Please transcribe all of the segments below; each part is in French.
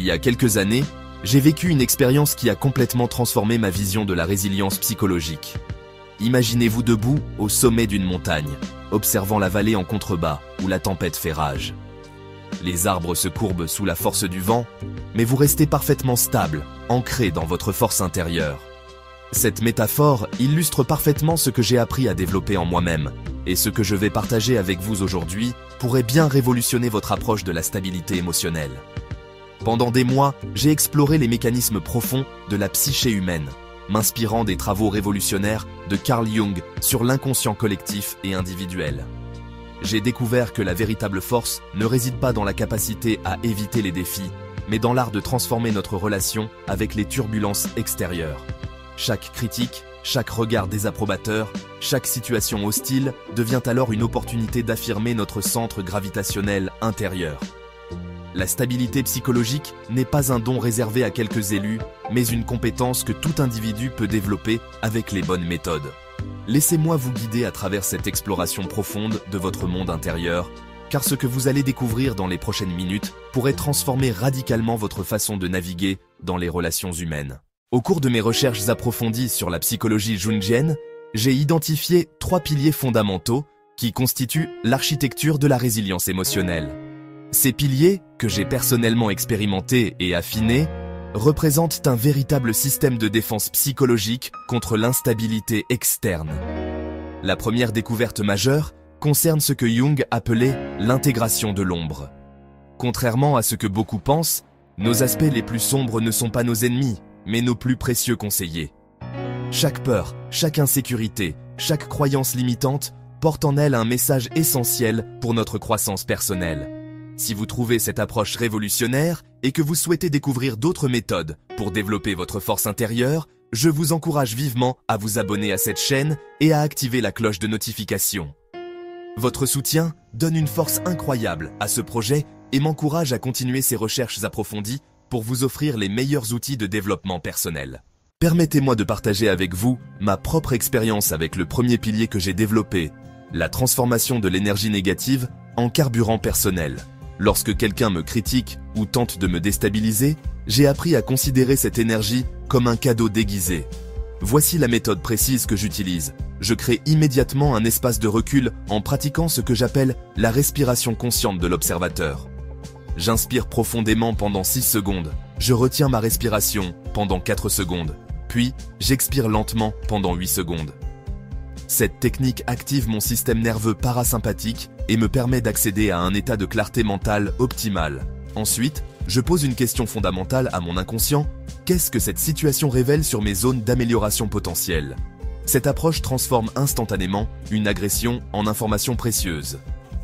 y a quelques années, j'ai vécu une expérience qui a complètement transformé ma vision de la résilience psychologique. Imaginez-vous debout au sommet d'une montagne, observant la vallée en contrebas où la tempête fait rage. Les arbres se courbent sous la force du vent, mais vous restez parfaitement stable, ancré dans votre force intérieure. Cette métaphore illustre parfaitement ce que j'ai appris à développer en moi-même, et ce que je vais partager avec vous aujourd'hui pourrait bien révolutionner votre approche de la stabilité émotionnelle. Pendant des mois, j'ai exploré les mécanismes profonds de la psyché humaine, m'inspirant des travaux révolutionnaires de Carl Jung sur l'inconscient collectif et individuel. J'ai découvert que la véritable force ne réside pas dans la capacité à éviter les défis, mais dans l'art de transformer notre relation avec les turbulences extérieures. Chaque critique, chaque regard désapprobateur, chaque situation hostile devient alors une opportunité d'affirmer notre centre gravitationnel intérieur. La stabilité psychologique n'est pas un don réservé à quelques élus, mais une compétence que tout individu peut développer avec les bonnes méthodes. Laissez-moi vous guider à travers cette exploration profonde de votre monde intérieur, car ce que vous allez découvrir dans les prochaines minutes pourrait transformer radicalement votre façon de naviguer dans les relations humaines. Au cours de mes recherches approfondies sur la psychologie jungienne, j'ai identifié 3 piliers fondamentaux qui constituent l'architecture de la résilience émotionnelle. Ces piliers, que j'ai personnellement expérimentés et affinés, représentent un véritable système de défense psychologique contre l'instabilité externe. La première découverte majeure concerne ce que Jung appelait l'intégration de l'ombre. Contrairement à ce que beaucoup pensent, nos aspects les plus sombres ne sont pas nos ennemis, mais nos plus précieux conseillers. Chaque peur, chaque insécurité, chaque croyance limitante porte en elle un message essentiel pour notre croissance personnelle. Si vous trouvez cette approche révolutionnaire et que vous souhaitez découvrir d'autres méthodes pour développer votre force intérieure, je vous encourage vivement à vous abonner à cette chaîne et à activer la cloche de notification. Votre soutien donne une force incroyable à ce projet et m'encourage à continuer ces recherches approfondies pour vous offrir les meilleurs outils de développement personnel. Permettez-moi de partager avec vous ma propre expérience avec le premier pilier que j'ai développé, la transformation de l'énergie négative en carburant personnel. Lorsque quelqu'un me critique ou tente de me déstabiliser, j'ai appris à considérer cette énergie comme un cadeau déguisé. Voici la méthode précise que j'utilise. Je crée immédiatement un espace de recul en pratiquant ce que j'appelle la respiration consciente de l'observateur. J'inspire profondément pendant 6 secondes, je retiens ma respiration pendant 4 secondes, puis j'expire lentement pendant 8 secondes. Cette technique active mon système nerveux parasympathique et me permet d'accéder à un état de clarté mentale optimal. Ensuite, je pose une question fondamentale à mon inconscient. Qu'est-ce que cette situation révèle sur mes zones d'amélioration potentielle? Cette approche transforme instantanément une agression en information précieuse.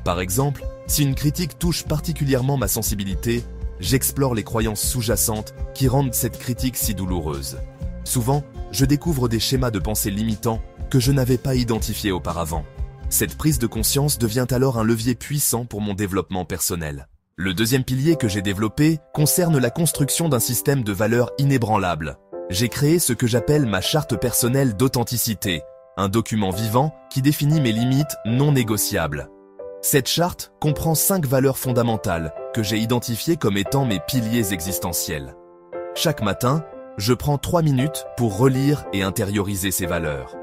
Par exemple, si une critique touche particulièrement ma sensibilité, j'explore les croyances sous-jacentes qui rendent cette critique si douloureuse. Souvent, je découvre des schémas de pensée limitants que je n'avais pas identifiés auparavant. Cette prise de conscience devient alors un levier puissant pour mon développement personnel. Le deuxième pilier que j'ai développé concerne la construction d'un système de valeurs inébranlables. J'ai créé ce que j'appelle ma charte personnelle d'authenticité, un document vivant qui définit mes limites non négociables. Cette charte comprend 5 valeurs fondamentales que j'ai identifiées comme étant mes piliers existentiels. Chaque matin, je prends 3 minutes pour relire et intérioriser ces valeurs.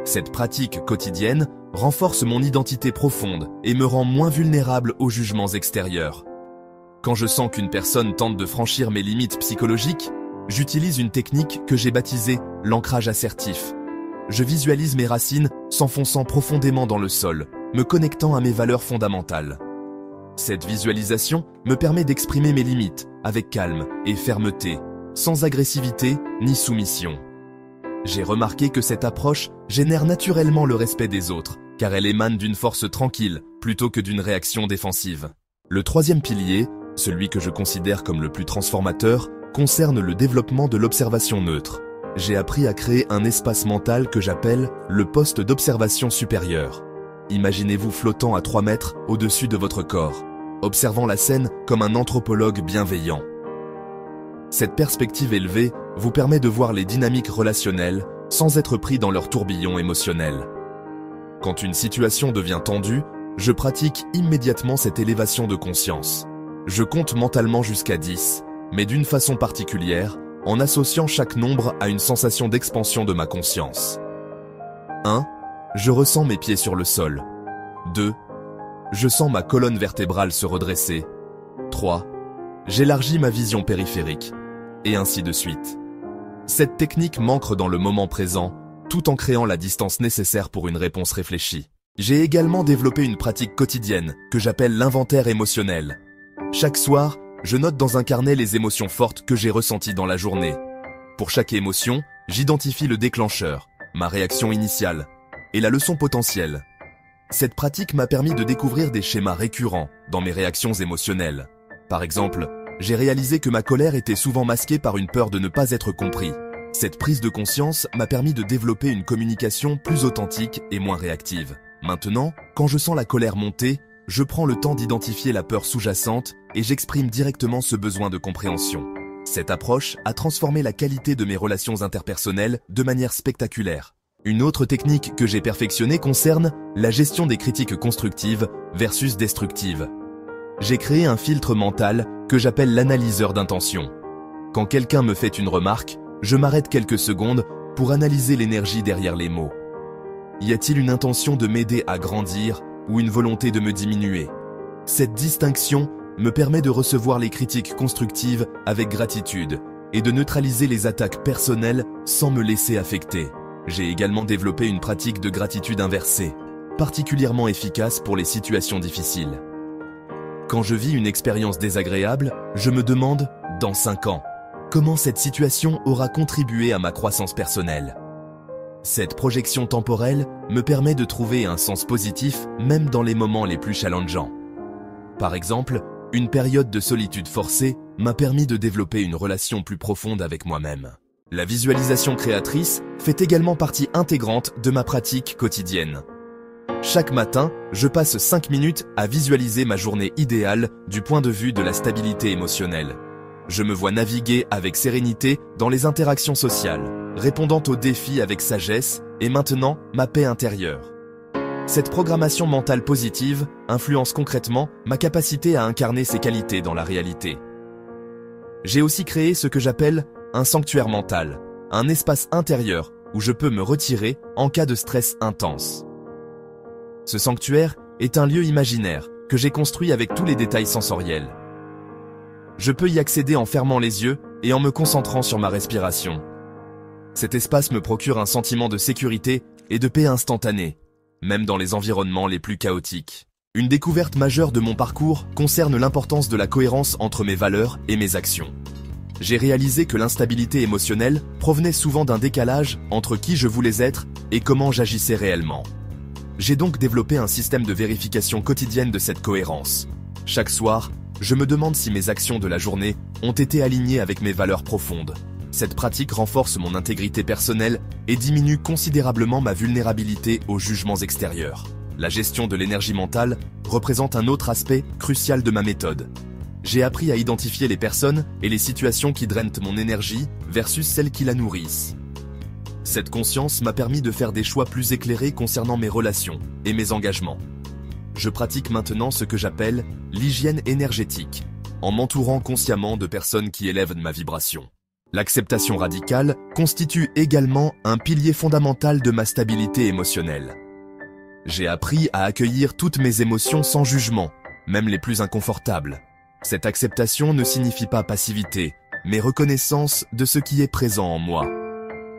Cette pratique quotidienne renforce mon identité profonde et me rend moins vulnérable aux jugements extérieurs. Quand je sens qu'une personne tente de franchir mes limites psychologiques, j'utilise une technique que j'ai baptisée l'ancrage assertif. Je visualise mes racines s'enfonçant profondément dans le sol, me connectant à mes valeurs fondamentales. Cette visualisation me permet d'exprimer mes limites avec calme et fermeté, sans agressivité ni soumission. J'ai remarqué que cette approche génère naturellement le respect des autres, car elle émane d'une force tranquille plutôt que d'une réaction défensive. Le troisième pilier, celui que je considère comme le plus transformateur, concerne le développement de l'observation neutre. J'ai appris à créer un espace mental que j'appelle le poste d'observation supérieur. Imaginez-vous flottant à 3 mètres au-dessus de votre corps, observant la scène comme un anthropologue bienveillant. Cette perspective élevée vous permet de voir les dynamiques relationnelles sans être pris dans leur tourbillon émotionnel. Quand une situation devient tendue, je pratique immédiatement cette élévation de conscience. Je compte mentalement jusqu'à 10, mais d'une façon particulière, en associant chaque nombre à une sensation d'expansion de ma conscience. 1. Je ressens mes pieds sur le sol. 2. Je sens ma colonne vertébrale se redresser. 3. J'élargis ma vision périphérique. Et ainsi de suite. Cette technique m'ancre dans le moment présent, tout en créant la distance nécessaire pour une réponse réfléchie. J'ai également développé une pratique quotidienne que j'appelle l'inventaire émotionnel. Chaque soir, je note dans un carnet les émotions fortes que j'ai ressenties dans la journée. Pour chaque émotion, j'identifie le déclencheur, ma réaction initiale, et la leçon potentielle. Cette pratique m'a permis de découvrir des schémas récurrents dans mes réactions émotionnelles. Par exemple, j'ai réalisé que ma colère était souvent masquée par une peur de ne pas être compris. Cette prise de conscience m'a permis de développer une communication plus authentique et moins réactive. Maintenant, quand je sens la colère monter, je prends le temps d'identifier la peur sous-jacente et j'exprime directement ce besoin de compréhension. Cette approche a transformé la qualité de mes relations interpersonnelles de manière spectaculaire. Une autre technique que j'ai perfectionnée concerne la gestion des critiques constructives versus destructives. J'ai créé un filtre mental que j'appelle l'analyseur d'intention. Quand quelqu'un me fait une remarque, je m'arrête quelques secondes pour analyser l'énergie derrière les mots. Y a-t-il une intention de m'aider à grandir ou une volonté de me diminuer? Cette distinction me permet de recevoir les critiques constructives avec gratitude et de neutraliser les attaques personnelles sans me laisser affecter. J'ai également développé une pratique de gratitude inversée, particulièrement efficace pour les situations difficiles. Quand je vis une expérience désagréable, je me demande, dans 5 ans, comment cette situation aura contribué à ma croissance personnelle. Cette projection temporelle me permet de trouver un sens positif même dans les moments les plus challengeants. Par exemple, une période de solitude forcée m'a permis de développer une relation plus profonde avec moi-même. La visualisation créatrice fait également partie intégrante de ma pratique quotidienne. Chaque matin, je passe 5 minutes à visualiser ma journée idéale du point de vue de la stabilité émotionnelle. Je me vois naviguer avec sérénité dans les interactions sociales, répondant aux défis avec sagesse et maintenant ma paix intérieure. Cette programmation mentale positive influence concrètement ma capacité à incarner ces qualités dans la réalité. J'ai aussi créé ce que j'appelle un sanctuaire mental, un espace intérieur où je peux me retirer en cas de stress intense. Ce sanctuaire est un lieu imaginaire que j'ai construit avec tous les détails sensoriels. Je peux y accéder en fermant les yeux et en me concentrant sur ma respiration. Cet espace me procure un sentiment de sécurité et de paix instantanée, même dans les environnements les plus chaotiques. Une découverte majeure de mon parcours concerne l'importance de la cohérence entre mes valeurs et mes actions. J'ai réalisé que l'instabilité émotionnelle provenait souvent d'un décalage entre qui je voulais être et comment j'agissais réellement. J'ai donc développé un système de vérification quotidienne de cette cohérence. Chaque soir, je me demande si mes actions de la journée ont été alignées avec mes valeurs profondes. Cette pratique renforce mon intégrité personnelle et diminue considérablement ma vulnérabilité aux jugements extérieurs. La gestion de l'énergie mentale représente un autre aspect crucial de ma méthode. J'ai appris à identifier les personnes et les situations qui drainent mon énergie versus celles qui la nourrissent. Cette conscience m'a permis de faire des choix plus éclairés concernant mes relations et mes engagements. Je pratique maintenant ce que j'appelle l'hygiène énergétique, en m'entourant consciemment de personnes qui élèvent ma vibration. L'acceptation radicale constitue également un pilier fondamental de ma stabilité émotionnelle. J'ai appris à accueillir toutes mes émotions sans jugement, même les plus inconfortables. Cette acceptation ne signifie pas passivité, mais reconnaissance de ce qui est présent en moi.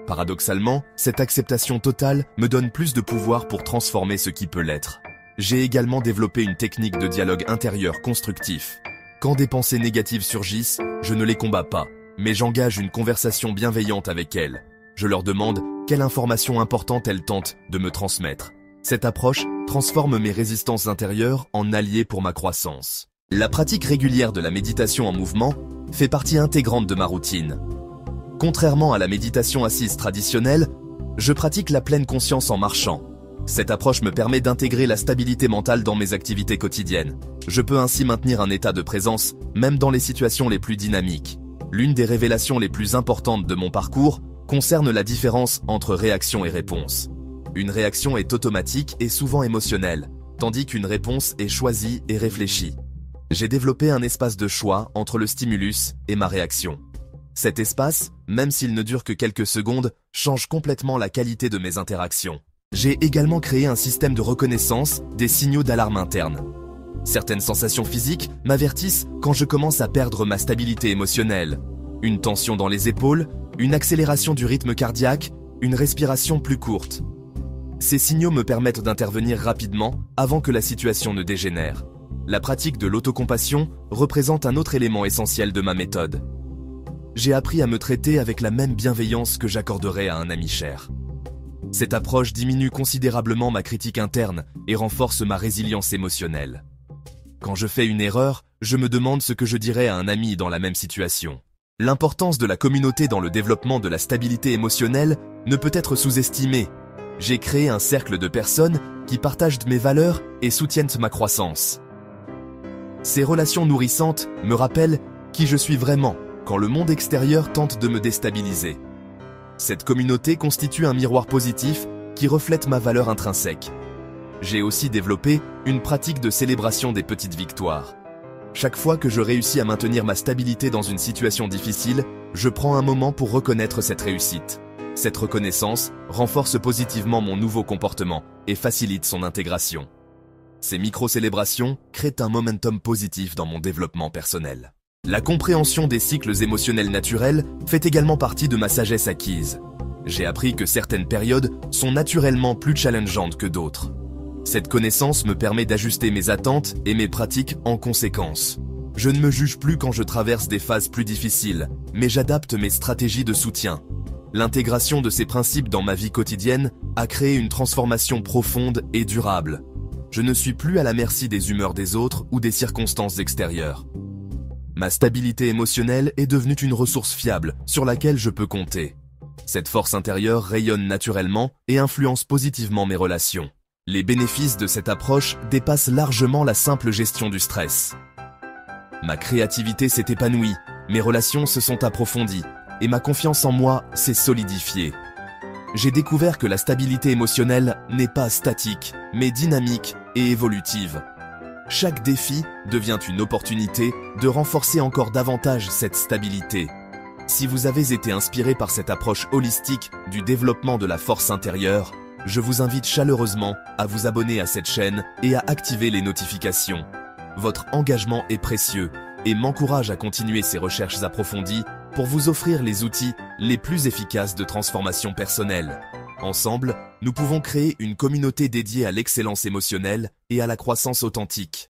Paradoxalement, cette acceptation totale me donne plus de pouvoir pour transformer ce qui peut l'être. J'ai également développé une technique de dialogue intérieur constructif. Quand des pensées négatives surgissent, je ne les combats pas, mais j'engage une conversation bienveillante avec elles. Je leur demande quelle information importante elles tentent de me transmettre. Cette approche transforme mes résistances intérieures en alliés pour ma croissance. La pratique régulière de la méditation en mouvement fait partie intégrante de ma routine. Contrairement à la méditation assise traditionnelle, je pratique la pleine conscience en marchant. Cette approche me permet d'intégrer la stabilité mentale dans mes activités quotidiennes. Je peux ainsi maintenir un état de présence, même dans les situations les plus dynamiques. L'une des révélations les plus importantes de mon parcours concerne la différence entre réaction et réponse. Une réaction est automatique et souvent émotionnelle, tandis qu'une réponse est choisie et réfléchie. J'ai développé un espace de choix entre le stimulus et ma réaction. Cet espace, même s'il ne dure que quelques secondes, change complètement la qualité de mes interactions. J'ai également créé un système de reconnaissance des signaux d'alarme interne. Certaines sensations physiques m'avertissent quand je commence à perdre ma stabilité émotionnelle. Une tension dans les épaules, une accélération du rythme cardiaque, une respiration plus courte. Ces signaux me permettent d'intervenir rapidement avant que la situation ne dégénère. La pratique de l'autocompassion représente un autre élément essentiel de ma méthode. J'ai appris à me traiter avec la même bienveillance que j'accorderais à un ami cher. Cette approche diminue considérablement ma critique interne et renforce ma résilience émotionnelle. Quand je fais une erreur, je me demande ce que je dirais à un ami dans la même situation. L'importance de la communauté dans le développement de la stabilité émotionnelle ne peut être sous-estimée. J'ai créé un cercle de personnes qui partagent mes valeurs et soutiennent ma croissance. Ces relations nourrissantes me rappellent qui je suis vraiment quand le monde extérieur tente de me déstabiliser. Cette communauté constitue un miroir positif qui reflète ma valeur intrinsèque. J'ai aussi développé une pratique de célébration des petites victoires. Chaque fois que je réussis à maintenir ma stabilité dans une situation difficile, je prends un moment pour reconnaître cette réussite. Cette reconnaissance renforce positivement mon nouveau comportement et facilite son intégration. Ces micro-célébrations créent un momentum positif dans mon développement personnel. La compréhension des cycles émotionnels naturels fait également partie de ma sagesse acquise. J'ai appris que certaines périodes sont naturellement plus challengeantes que d'autres. Cette connaissance me permet d'ajuster mes attentes et mes pratiques en conséquence. Je ne me juge plus quand je traverse des phases plus difficiles, mais j'adapte mes stratégies de soutien. L'intégration de ces principes dans ma vie quotidienne a créé une transformation profonde et durable. Je ne suis plus à la merci des humeurs des autres ou des circonstances extérieures. Ma stabilité émotionnelle est devenue une ressource fiable sur laquelle je peux compter. Cette force intérieure rayonne naturellement et influence positivement mes relations. Les bénéfices de cette approche dépassent largement la simple gestion du stress. Ma créativité s'est épanouie, mes relations se sont approfondies et ma confiance en moi s'est solidifiée. J'ai découvert que la stabilité émotionnelle n'est pas statique, mais dynamique et évolutive. Chaque défi devient une opportunité de renforcer encore davantage cette stabilité. Si vous avez été inspiré par cette approche holistique du développement de la force intérieure, je vous invite chaleureusement à vous abonner à cette chaîne et à activer les notifications. Votre engagement est précieux et m'encourage à continuer ces recherches approfondies pour vous offrir les outils les plus efficaces de transformation personnelle. Ensemble, nous pouvons créer une communauté dédiée à l'excellence émotionnelle et à la croissance authentique.